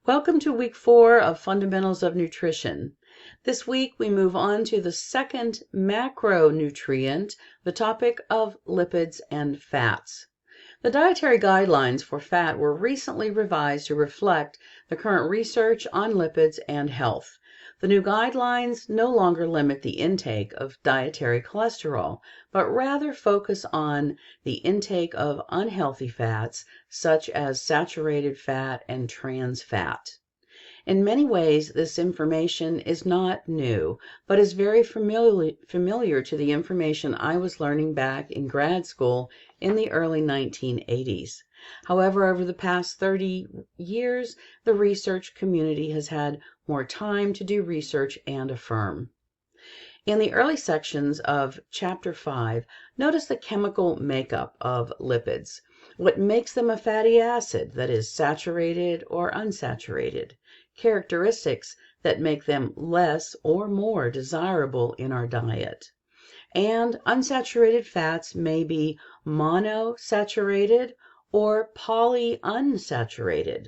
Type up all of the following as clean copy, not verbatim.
Welcome to week 4 of Fundamentals of Nutrition. This week we move on to the second macronutrient, the topic of lipids and fats. The dietary guidelines for fat were recently revised to reflect the current research on lipids and health. The new guidelines no longer limit the intake of dietary cholesterol, but rather focus on the intake of unhealthy fats, such as saturated fat and trans fat. In many ways, this information is not new, but is very familiar to the information I was learning back in grad school in the early 1980s. However, over the past 30 years, the research community has had more time to do research and affirm. In the early sections of Chapter 5, notice the chemical makeup of lipids. What makes them a fatty acid, that is saturated or unsaturated? Characteristics that make them less or more desirable in our diet. And unsaturated fats may be monosaturated or polyunsaturated.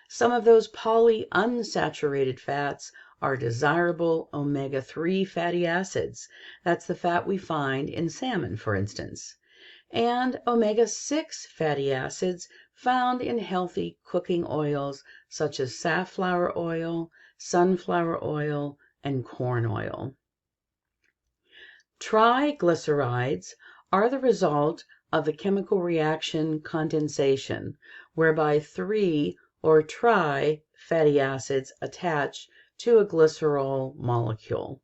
Some of those polyunsaturated fats are desirable omega-3 fatty acids. That's the fat we find in salmon, for instance. And omega-6 fatty acids found in healthy cooking oils such as safflower oil, sunflower oil, and corn oil. Triglycerides are the result of the chemical reaction condensation, whereby 3 or tri fatty acids attach to a glycerol molecule.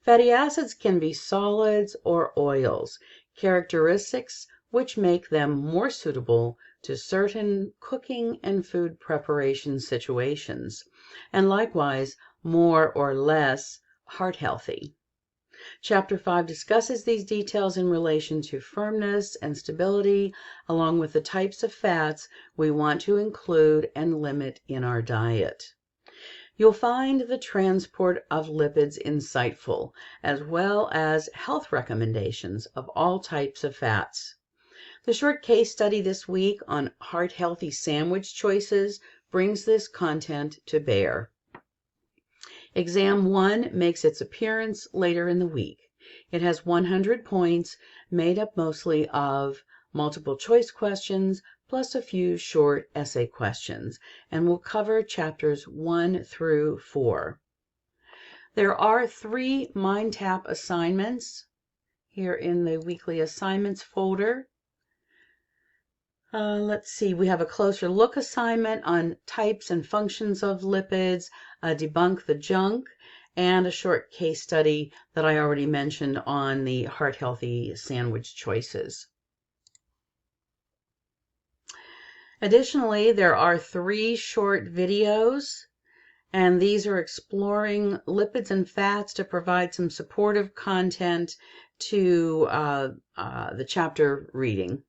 Fatty acids can be solids or oils, characteristics which make them more suitable to certain cooking and food preparation situations, and likewise more or less heart healthy. Chapter 5 discusses these details in relation to firmness and stability, along with the types of fats we want to include and limit in our diet. You'll find the transport of lipids insightful, as well as health recommendations of all types of fats. The short case study this week on heart-healthy sandwich choices brings this content to bear. Exam 1 makes its appearance later in the week. It has 100 points made up mostly of multiple choice questions plus a few short essay questions, and will cover chapters 1 through 4. There are 3 MindTap assignments here in the weekly assignments folder. Let's see, we have a closer look assignment on types and functions of lipids, debunk the junk, and a short case study that I already mentioned on the heart-healthy sandwich choices. Additionally, there are 3 short videos, and these are exploring lipids and fats to provide some supportive content to the chapter reading.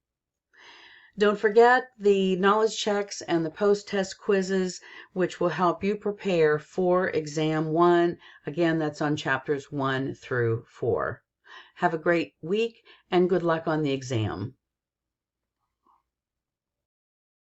Don't forget the knowledge checks and the post-test quizzes, which will help you prepare for Exam 1. Again, that's on chapters 1 through 4. Have a great week and good luck on the exam.